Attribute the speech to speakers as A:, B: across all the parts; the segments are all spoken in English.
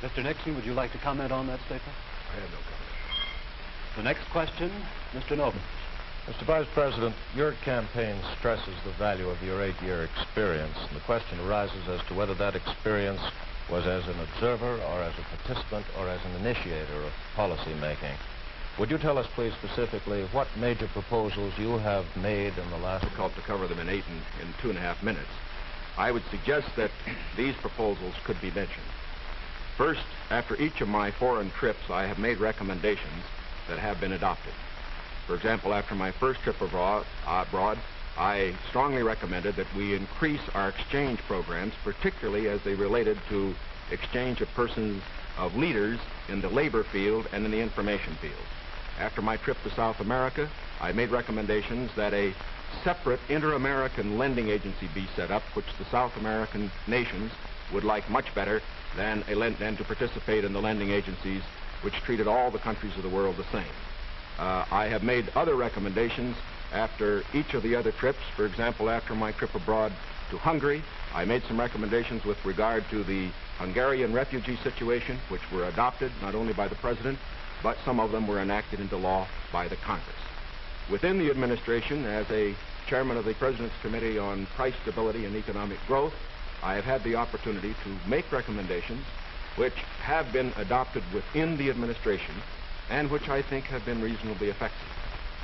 A: Mr. Nixon, would you like to comment on that statement?
B: I have no comment.
A: The next question, Mr. Novin.
C: Mr. Vice President, your campaign stresses the value of your 8-year experience, and the question arises as to whether that experience was as an observer or as a participant or as an initiator of policy making. Would you tell us, please, specifically what major proposals you have made in the last...
B: Difficult to cover them in 2.5 minutes. I would suggest that these proposals could be mentioned. First, after each of my foreign trips, I have made recommendations that have been adopted. For example, after my first trip abroad, I strongly recommended that we increase our exchange programs, particularly as they related to exchange of persons, of leaders in the labor field and in the information field. After my trip to South America, I made recommendations that a separate inter-American lending agency be set up, which the South American nations would like much better than to participate in the lending agencies which treated all the countries of the world the same. I have made other recommendations after each of the other trips. For example, after my trip abroad to Hungary, I made some recommendations with regard to the Hungarian refugee situation, which were adopted not only by the President, but some of them were enacted into law by the Congress. Within the administration, as a chairman of the President's Committee on Price Stability and Economic Growth, I have had the opportunity to make recommendations which have been adopted within the administration and which I think have been reasonably effective.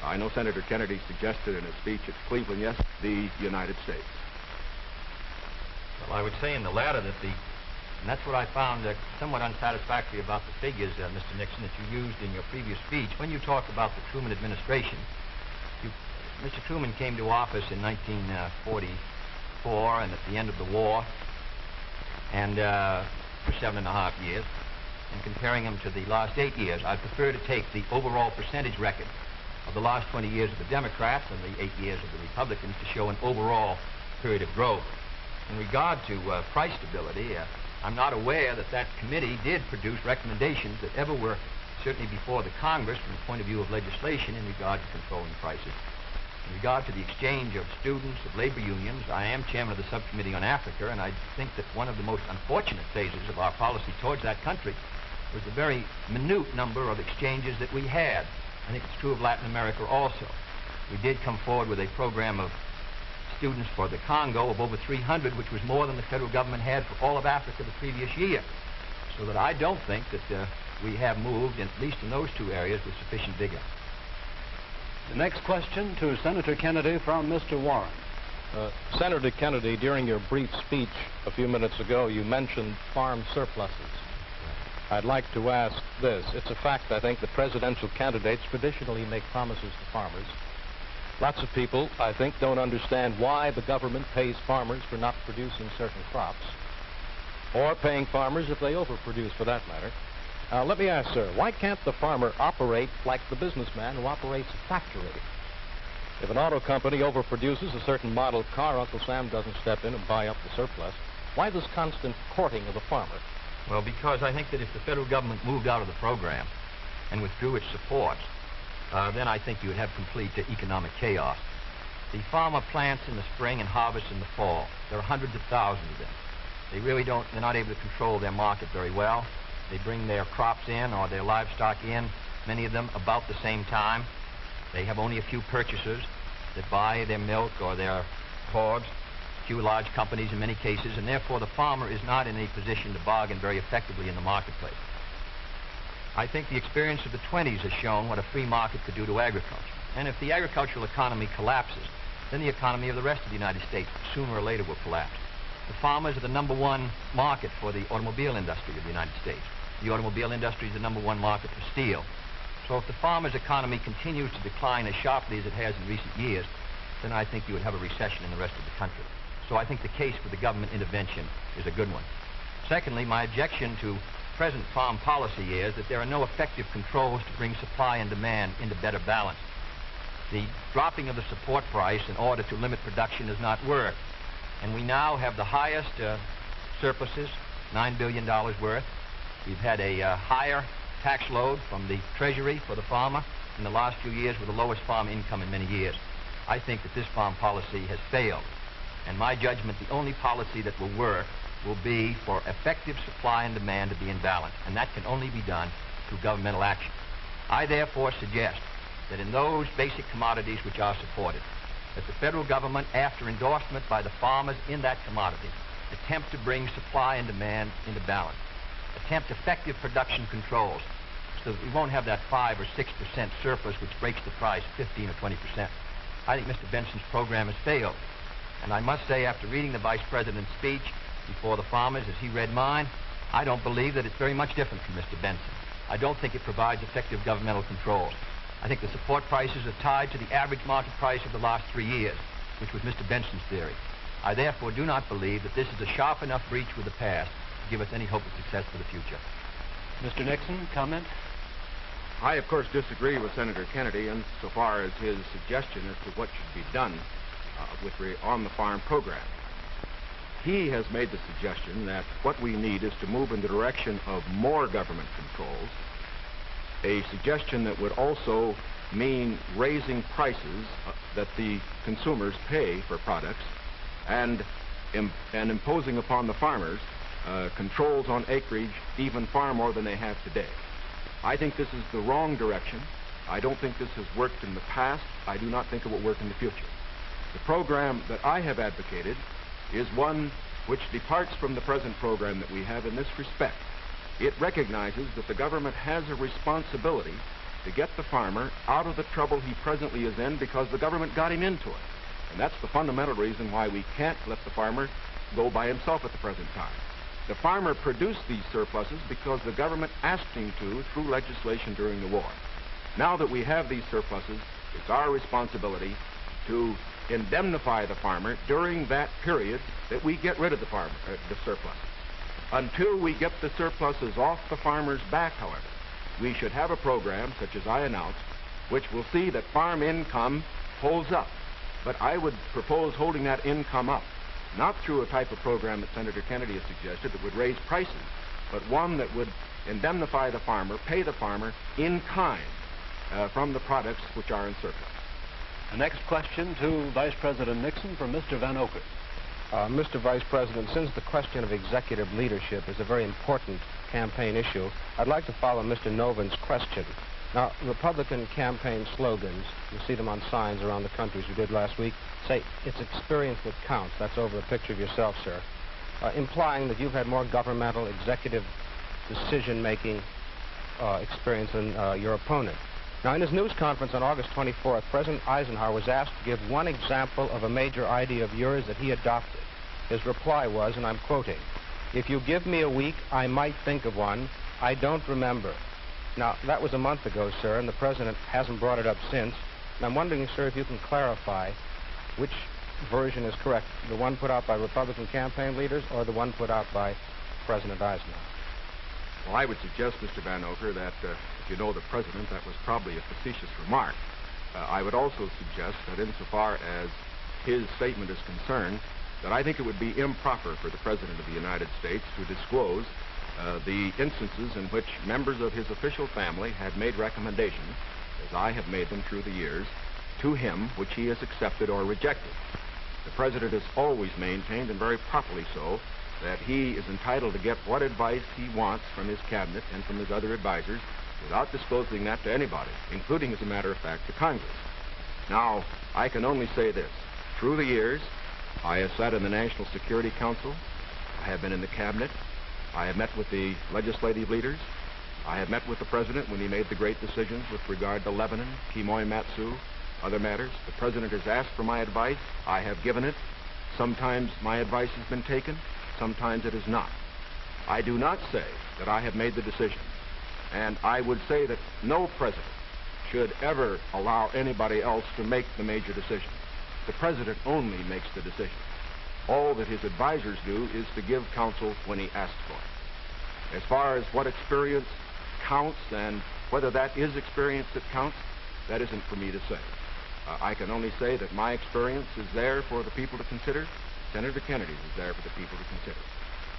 B: I know Senator Kennedy suggested in a speech at Cleveland yesterday, the United States.
D: Well, I would say in the latter that and that's what I found somewhat unsatisfactory about the figures, Mr. Nixon, that you used in your previous speech. When you talk about the Truman administration, Mr. Truman came to office in 1944 and at the end of the war, and for 7.5 years. And comparing him to the last 8 years, I prefer to take the overall percentage record of the last 20 years of the Democrats and the 8 years of the Republicans to show an overall period of growth. In regard to price stability, I'm not aware that that committee did produce recommendations that ever were certainly before the Congress from the point of view of legislation in regard to controlling prices. In regard to the exchange of students, of labor unions, I am chairman of the subcommittee on Africa, and I think that one of the most unfortunate phases of our policy towards that country was the very minute number of exchanges that we had. I think it's true of Latin America also. We did come forward with a program of students for the Congo of over 300, which was more than the federal government had for all of Africa the previous year. So that I don't think that we have moved, at least in those two areas, with sufficient vigor.
A: The next question to Senator Kennedy from Mr. Warren.
C: Senator Kennedy, during your brief speech a few minutes ago, you mentioned farm surpluses. I'd like to ask this. It's a fact, I think, that presidential candidates traditionally make promises to farmers. Lots of people, I think, don't understand why the government pays farmers for not producing certain crops, or paying farmers if they overproduce, for that matter. Let me ask, sir, why can't the farmer operate like the businessman who operates a factory? If an auto company overproduces a certain model car, Uncle Sam doesn't step in and buy up the surplus. Why this constant courting of the farmer?
D: Well, because I think that if the federal government moved out of the program and withdrew its support, then I think you would have complete economic chaos. The farmer plants in the spring and harvests in the fall. There are hundreds of thousands of them. They're not able to control their market very well. They bring their crops in or their livestock in, many of them about the same time. They have only a few purchasers that buy their milk or their hogs, few large companies in many cases, and therefore the farmer is not in a position to bargain very effectively in the marketplace. I think the experience of the 20s has shown what a free market could do to agriculture. And if the agricultural economy collapses, then the economy of the rest of the United States sooner or later will collapse. The farmers are the #1 market for the automobile industry of the United States. The automobile industry is the #1 market for steel. So if the farmer's economy continues to decline as sharply as it has in recent years, then I think you would have a recession in the rest of the country. So I think the case for the government intervention is a good one. Secondly, my objection to present farm policy is that there are no effective controls to bring supply and demand into better balance. The dropping of the support price in order to limit production does not work. And we now have the highest surpluses, $9 billion worth. We've had a higher tax load from the Treasury for the farmer in the last few years with the lowest farm income in many years. I think that this farm policy has failed. And my judgment, the only policy that will work will be for effective supply and demand to be in balance, and that can only be done through governmental action. I therefore suggest that in those basic commodities which are supported, that the federal government, after endorsement by the farmers in that commodity, attempt to bring supply and demand into balance, attempt effective production controls so that we won't have that 5 or 6% surplus which breaks the price 15 or 20%. I think Mr. Benson's program has failed. And I must say, after reading the Vice President's speech before the farmers as he read mine, I don't believe that it's very much different from Mr. Benson. I don't think it provides effective governmental controls. I think the support prices are tied to the average market price of the last 3 years, which was Mr. Benson's theory. I therefore do not believe that this is a sharp enough breach with the past to give us any hope of success for the future.
A: Mr. Nixon, comment?
B: I, of course, disagree with Senator Kennedy insofar as his suggestion as to what should be done on the farm program. He has made the suggestion that what we need is to move in the direction of more government controls, a suggestion that would also mean raising prices that the consumers pay for products and imposing upon the farmers controls on acreage even far more than they have today. I think this is the wrong direction. I don't think this has worked in the past. I do not think it will work in the future. The program that I have advocated is one which departs from the present program that we have in this respect. It recognizes that the government has a responsibility to get the farmer out of the trouble he presently is in because the government got him into it. And that's the fundamental reason why we can't let the farmer go by himself at the present time. The farmer produced these surpluses because the government asked him to through legislation during the war. Now that we have these surpluses, it's our responsibility to indemnify the farmer during that period that we get rid of the surpluses. Until we get the surpluses off the farmer's back, however, we should have a program, such as I announced, which will see that farm income holds up. But I would propose holding that income up, not through a type of program that Senator Kennedy has suggested that would raise prices, but one that would indemnify the farmer, pay the farmer in kind from the products which are in surplus.
A: The next question to Vice President Nixon from Mr. Van Oker.
C: Mr. Vice President, since the question of executive leadership is a very important campaign issue, I'd like to follow Mr. Noven's question. Now, Republican campaign slogans, you see them on signs around the country, as you did last week, say, it's experience that counts. That's over a picture of yourself, sir, implying that you've had more governmental executive decision-making experience than your opponent. Now, in his news conference on August 24th, President Eisenhower was asked to give one example of a major idea of yours that he adopted. His reply was, and I'm quoting, "If you give me a week, I might think of one. I don't remember." Now, that was a month ago, sir, and the President hasn't brought it up since. And I'm wondering, sir, if you can clarify which version is correct, the one put out by Republican campaign leaders or the one put out by President Eisenhower?
B: Well, I would suggest, Mr. Van Oker, that if you know the President, that was probably a facetious remark. I would also suggest that insofar as his statement is concerned, that I think it would be improper for the President of the United States to disclose the instances in which members of his official family had made recommendations, as I have made them through the years, to him which he has accepted or rejected. The President has always maintained, and very properly so, that he is entitled to get what advice he wants from his cabinet and from his other advisors without disclosing that to anybody, including, as a matter of fact, to Congress. Now, I can only say this. Through the years, I have sat in the National Security Council. I have been in the cabinet. I have met with the legislative leaders. I have met with the President when he made the great decisions with regard to Lebanon, Kimoy Matsu, other matters. The President has asked for my advice. I have given it. Sometimes my advice has been taken. Sometimes it is not. I do not say that I have made the decision. And I would say that no president should ever allow anybody else to make the major decisions. The President only makes the decisions. All that his advisors do is to give counsel when he asks for it. As far as what experience counts and whether that is experience that counts, that isn't for me to say. I can only say that my experience is there for the people to consider. Senator Kennedy's is there for the people to consider.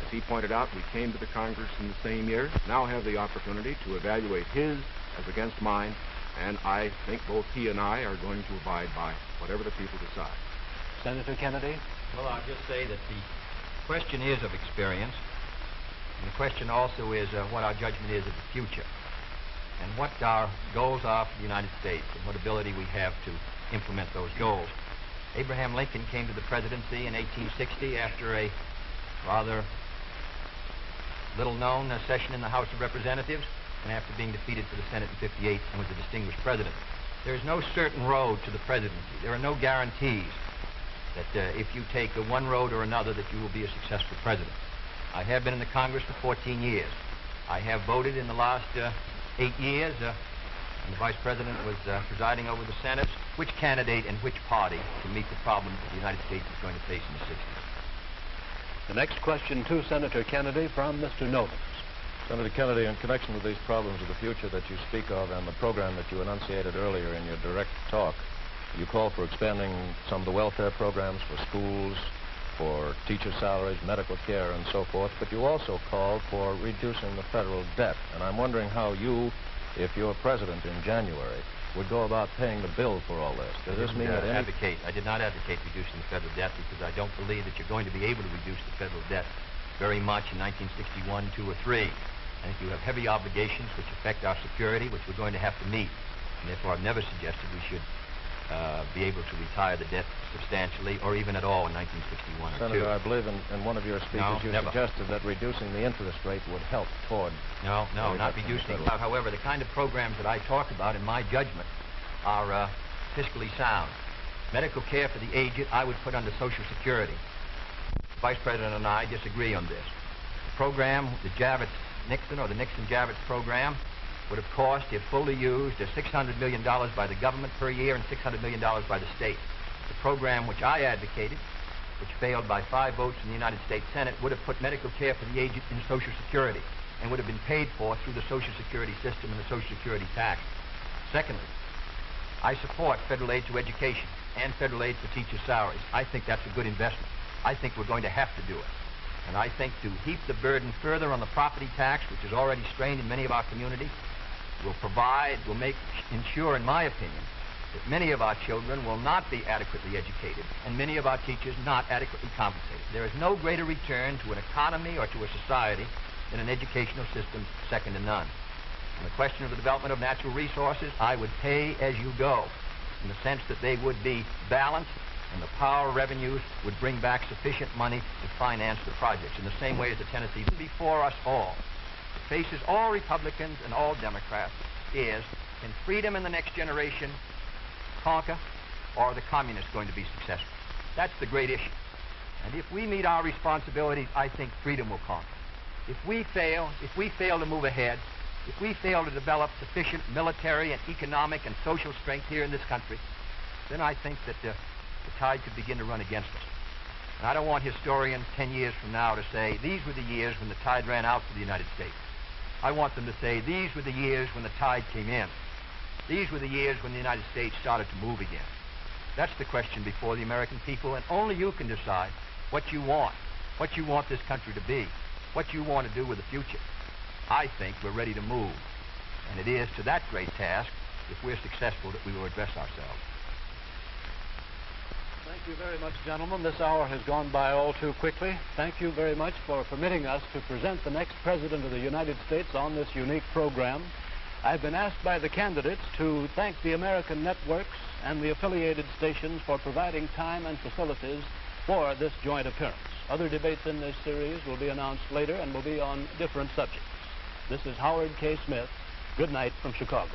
B: As he pointed out, we came to the Congress in the same year, now have the opportunity to evaluate his as against mine, and I think both he and I are going to abide by whatever the people decide.
A: Senator Kennedy?
D: Well, I'll just say that question is of experience, and the question also is what our judgment is of the future, and what our goals are for the United States, and what ability we have to implement those goals. Abraham Lincoln came to the presidency in 1860 after a rather little-known session in the House of Representatives, and after being defeated for the Senate in 58 and was a distinguished president. There is no certain road to the presidency. There are no guarantees that if you take one road or another that you will be a successful president. I have been in the Congress for 14 years. I have voted in the last 8 years, and the Vice President was presiding over the Senate, which candidate and which party to meet the problems that the United States is going to face in the 60s.
A: The next question to Senator Kennedy from Mr. Novus.
C: Senator Kennedy, in connection with these problems of the future that you speak of and the program that you enunciated earlier in your direct talk, you call for expanding some of the welfare programs for schools, for teacher salaries, medical care, and so forth, but you also called for reducing the federal debt. And I'm wondering how you, if you're president in January, would go about paying the bill for all this. Does this mean that
D: I did not advocate reducing the federal debt because I don't believe that you're going to be able to reduce the federal debt very much in 1961, 2, or 3. I think you have heavy obligations which affect our security, which we're going to have to meet. And therefore, I've never suggested we should be able to retire the debt substantially or even at all in 1961 or 2.
C: Senator, I believe in one of your speeches you suggested that reducing the interest rate would help toward...
D: No, not reducing. However, the kind of programs that I talk about, in my judgment, are fiscally sound. Medical care for the aged, I would put under Social Security. The Vice President and I disagree on this. The program, the Javits-Nixon or the Nixon-Javits program, would have cost, if fully used, $600 million by the government per year and $600 million by the state. The program which I advocated, which failed by 5 votes in the United States Senate, would have put medical care for the aged in Social Security and would have been paid for through the Social Security system and the Social Security tax. Secondly, I support federal aid to education and federal aid for teachers' salaries. I think that's a good investment. I think we're going to have to do it. And I think to heap the burden further on the property tax, which is already strained in many of our communities, will ensure, in my opinion, that many of our children will not be adequately educated and many of our teachers not adequately compensated. There is no greater return to an economy or to a society than an educational system second to none. On the question of the development of natural resources, I would pay as you go, in the sense that they would be balanced and the power revenues would bring back sufficient money to finance the projects, in the same way as the Tennessee before us all. It faces all Republicans and all Democrats is, can freedom in the next generation conquer, or are the communists going to be successful? That's the great issue. And if we meet our responsibilities, I think freedom will conquer. If we fail to move ahead, if we fail to develop sufficient military and economic and social strength here in this country, then I think that the tide could begin to run against us. And I don't want historians 10 years from now to say, these were the years when the tide ran out for the United States. I want them to say, these were the years when the tide came in. These were the years when the United States started to move again. That's the question before the American people, and only you can decide what you want this country to be, what you want to do with the future. I think we're ready to move, and it is to that great task, if we're successful, that we will address ourselves.
A: Thank you very much, gentlemen. This hour has gone by all too quickly. Thank you very much for permitting us to present the next President of the United States on this unique program. I've been asked by the candidates to thank the American networks and the affiliated stations for providing time and facilities for this joint appearance. Other debates in this series will be announced later and will be on different subjects. This is Howard K. Smith. Good night from Chicago.